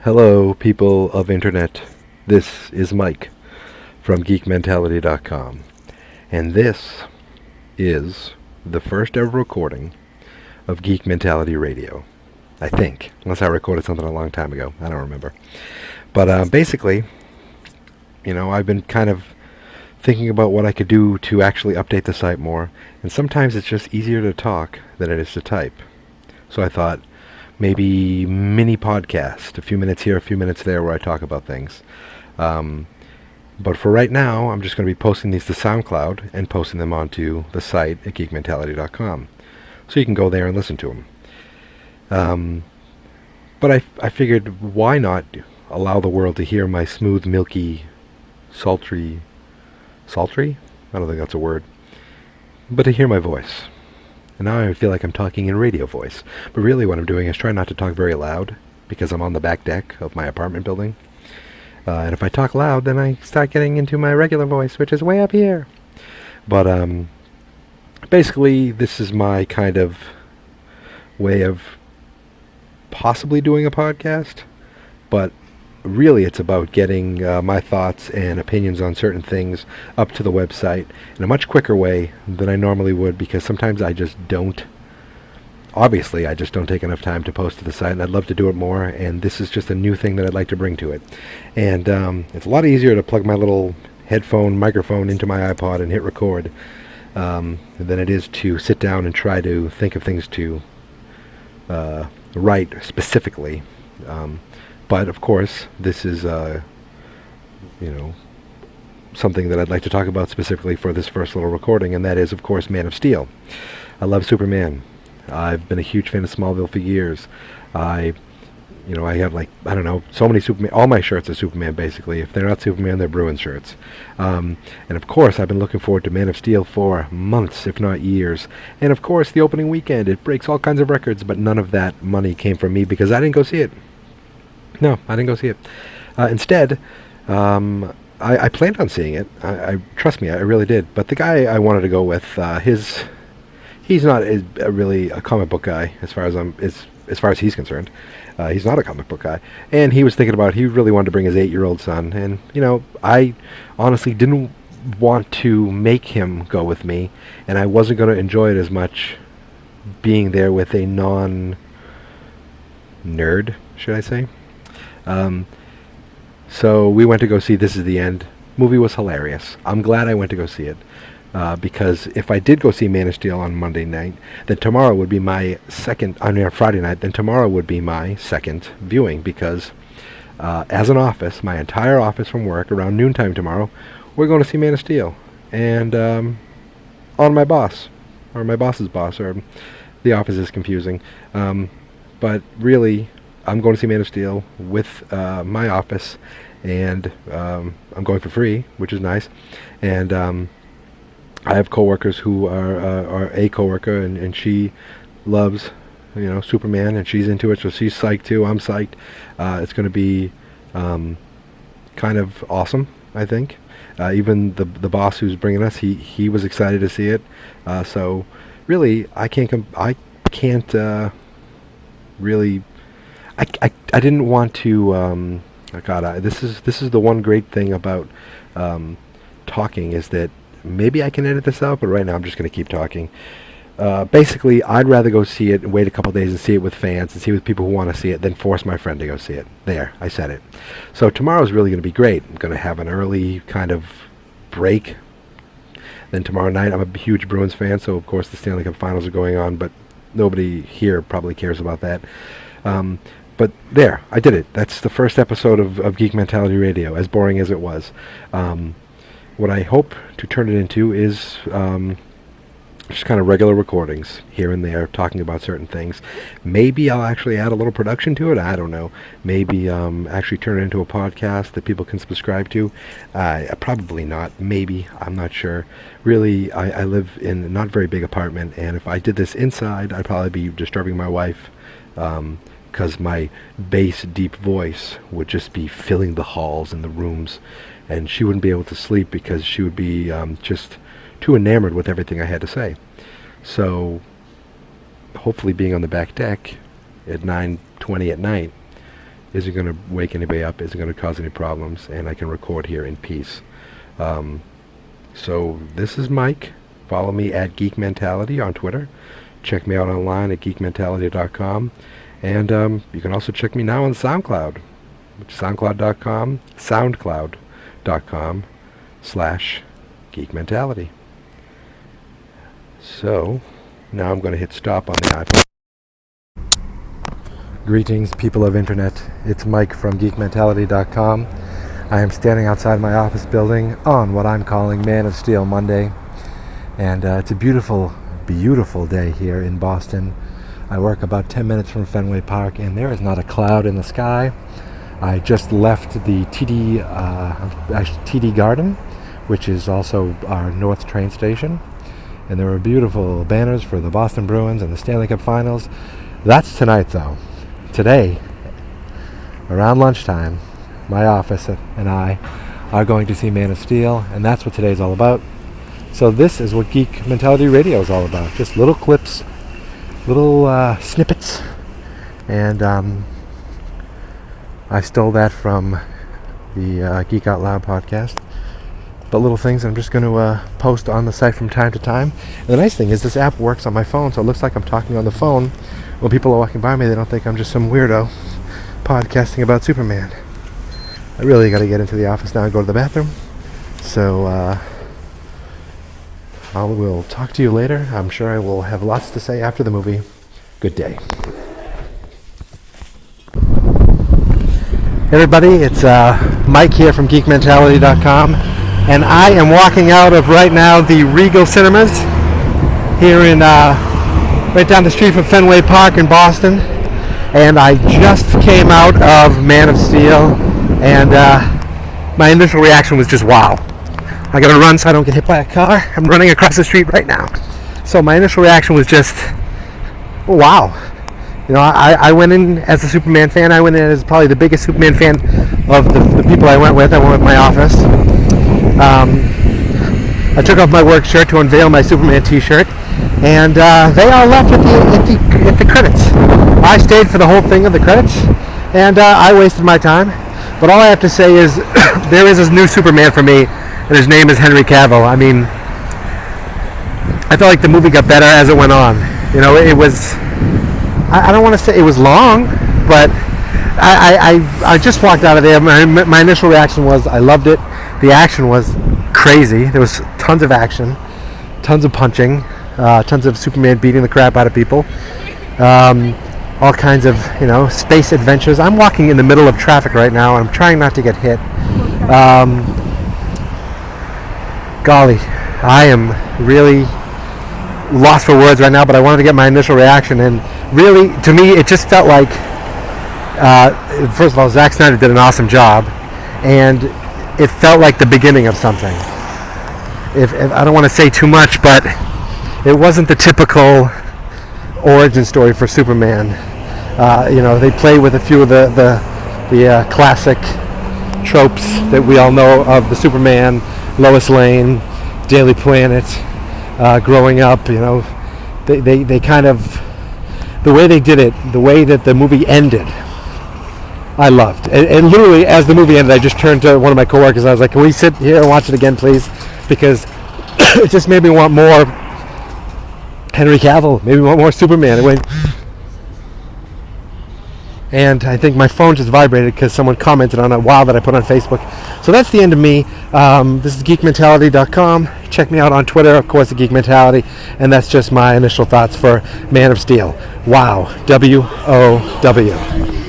Hello, people of internet. This is Mike from geekmentality.com, and this is the first ever recording of Geek Mentality Radio. I think, unless I recorded something a long time ago. I don't remember. But basically, I've been kind of thinking about what I could do to actually update the site more, and sometimes it's just easier to talk than it is to type. So I thought, maybe mini podcast, a few minutes here, a few minutes there, where I talk about things. But for right now, I'm just going to be posting these to SoundCloud and posting them onto the site at geekmentality.com. So you can go there and listen to them. But I figured, why not allow the world to hear my smooth, milky, sultry? I don't think that's a word. But to hear my voice. And now I feel like I'm talking in radio voice. But really what I'm doing is trying not to talk very loud, because I'm on the back deck of my apartment building. And if I talk loud, then I start getting into my regular voice, which is way up here. But basically, this is my kind of way of possibly doing a podcast. But really, it's about getting my thoughts and opinions on certain things up to the website in a much quicker way than I normally would, because sometimes I just don't take enough time to post to the site, and I'd love to do it more, and this is just a new thing that I'd like to bring to it. And it's a lot easier to plug my little headphone microphone into my iPod and hit record than it is to sit down and try to think of things to write specifically. But of course, this is, something that I'd like to talk about specifically for this first little recording, and that is, of course, Man of Steel. I love Superman. I've been a huge fan of Smallville for years. I have so many Superman. All my shirts are Superman, basically. If they're not Superman, they're Bruin shirts. And of course, I've been looking forward to Man of Steel for months, if not years. And of course, the opening weekend, it breaks all kinds of records, but none of that money came from me because I didn't go see it. No, I didn't go see it. Instead, I planned on seeing it. I trust me, I really did. But the guy I wanted to go with, he's not really a comic book guy as far as he's concerned. He's not a comic book guy, and he really wanted to bring his 8-year-old son. And I honestly didn't want to make him go with me, and I wasn't going to enjoy it as much being there with a non-nerd, should I say. So we went to go see This Is the End. Movie was hilarious. I'm glad I went to go see it, because if I did go see Man of Steel on Monday night, then tomorrow would be my second, Friday night, then tomorrow would be my second viewing, because as an office, my entire office from work, around noontime tomorrow, we're going to see Man of Steel. And on my boss, or my boss's boss, or the office is confusing. But really, I'm going to see Man of Steel with my office, and I'm going for free, which is nice. And I have coworkers who are a coworker, and she loves, Superman, and she's into it, so she's psyched too. I'm psyched. It's going to be kind of awesome, I think. Even the boss who's bringing us, he was excited to see it. So really, I didn't want to. This is the one great thing about talking, is that maybe I can edit this out, but right now I'm just going to keep talking. Basically, I'd rather go see it and wait a couple days and see it with fans and see it with people who want to see it than force my friend to go see it. There, I said it. So tomorrow's really going to be great. I'm going to have an early kind of break. Then tomorrow night, I'm a huge Bruins fan, so of course the Stanley Cup Finals are going on, but nobody here probably cares about that. But there, I did it. That's the first episode of Geek Mentality Radio, as boring as it was. What I hope to turn it into is just kind of regular recordings here and there, talking about certain things. Maybe I'll actually add a little production to it. I don't know. Maybe actually turn it into a podcast that people can subscribe to. Probably not. Maybe. I'm not sure. Really, I live in a not very big apartment, and if I did this inside, I'd probably be disturbing my wife. Because my bass, deep voice would just be filling the halls and the rooms, and she wouldn't be able to sleep because she would be just too enamored with everything I had to say. So hopefully being on the back deck at 9:20 at night isn't going to wake anybody up, isn't going to cause any problems, and I can record here in peace. So this is Mike. Follow me at Geek Mentality on Twitter. Check me out online at geekmentality.com. And you can also check me now on SoundCloud, which is soundcloud.com/Geek Mentality. So now I'm going to hit stop on the iPhone. Greetings, people of Internet. It's Mike from geekmentality.com. I am standing outside my office building on what I'm calling Man of Steel Monday. And it's a beautiful, beautiful day here in Boston. I work about 10 minutes from Fenway Park, and there is not a cloud in the sky. I just left the TD Garden, which is also our North train station. And there were beautiful banners for the Boston Bruins and the Stanley Cup Finals. That's tonight, though. Today, around lunchtime, my office and I are going to see Man of Steel, and that's what today's all about. So this is what Geek Mentality Radio is all about. Just little clips, little snippets. And I stole that from the Geek Out Loud podcast. But little things I'm just going to post on the site from time to time. And the nice thing is this app works on my phone, so it looks like I'm talking on the phone. When people are walking by me, they don't think I'm just some weirdo podcasting about Superman. I really got to get into the office now and go to the bathroom. So I will talk to you later. I'm sure I will have lots to say after the movie. Good day. Hey everybody, it's Mike here from geekmentality.com. And I am walking out of right now the Regal Cinemas here in right down the street from Fenway Park in Boston. And I just came out of Man of Steel, and my initial reaction was just wow. I gotta run so I don't get hit by a car. I'm running across the street right now. So my initial reaction was just wow. You know, I went in as a Superman fan. I went in as probably the biggest Superman fan of the people I went with. I went with my office. I took off my work shirt to unveil my Superman t-shirt, and they all left at the credits. I stayed for the whole thing of the credits, and I wasted my time. But all I have to say is there is this new Superman for me, and his name is Henry Cavill. I mean, I felt like the movie got better as it went on. You know, it was, I don't want to say it was long, but I just walked out of there. My initial reaction was I loved it. The action was crazy. There was tons of action, tons of punching, tons of Superman beating the crap out of people, all kinds of, you know, space adventures. I'm walking in the middle of traffic right now, and I'm trying not to get hit. Golly, I am really lost for words right now, but I wanted to get my initial reaction, and really, to me, it just felt like, first of all, Zack Snyder did an awesome job, and it felt like the beginning of something. If I don't want to say too much, but it wasn't the typical origin story for Superman. You know, they play with a few of the classic tropes that we all know of the Superman, Lois Lane, Daily Planet, growing up. You know, they kind of, the way they did it, the way that the movie ended, I loved. And literally, as the movie ended, I just turned to one of my coworkers and I was like, can we sit here and watch it again, please? Because it just made me want more Henry Cavill, made me want more Superman. And I think my phone just vibrated because someone commented on a wow that I put on Facebook. So that's the end of me. This is geekmentality.com. Check me out on Twitter, of course, at Geek Mentality. And that's just my initial thoughts for Man of Steel. Wow. W-O-W.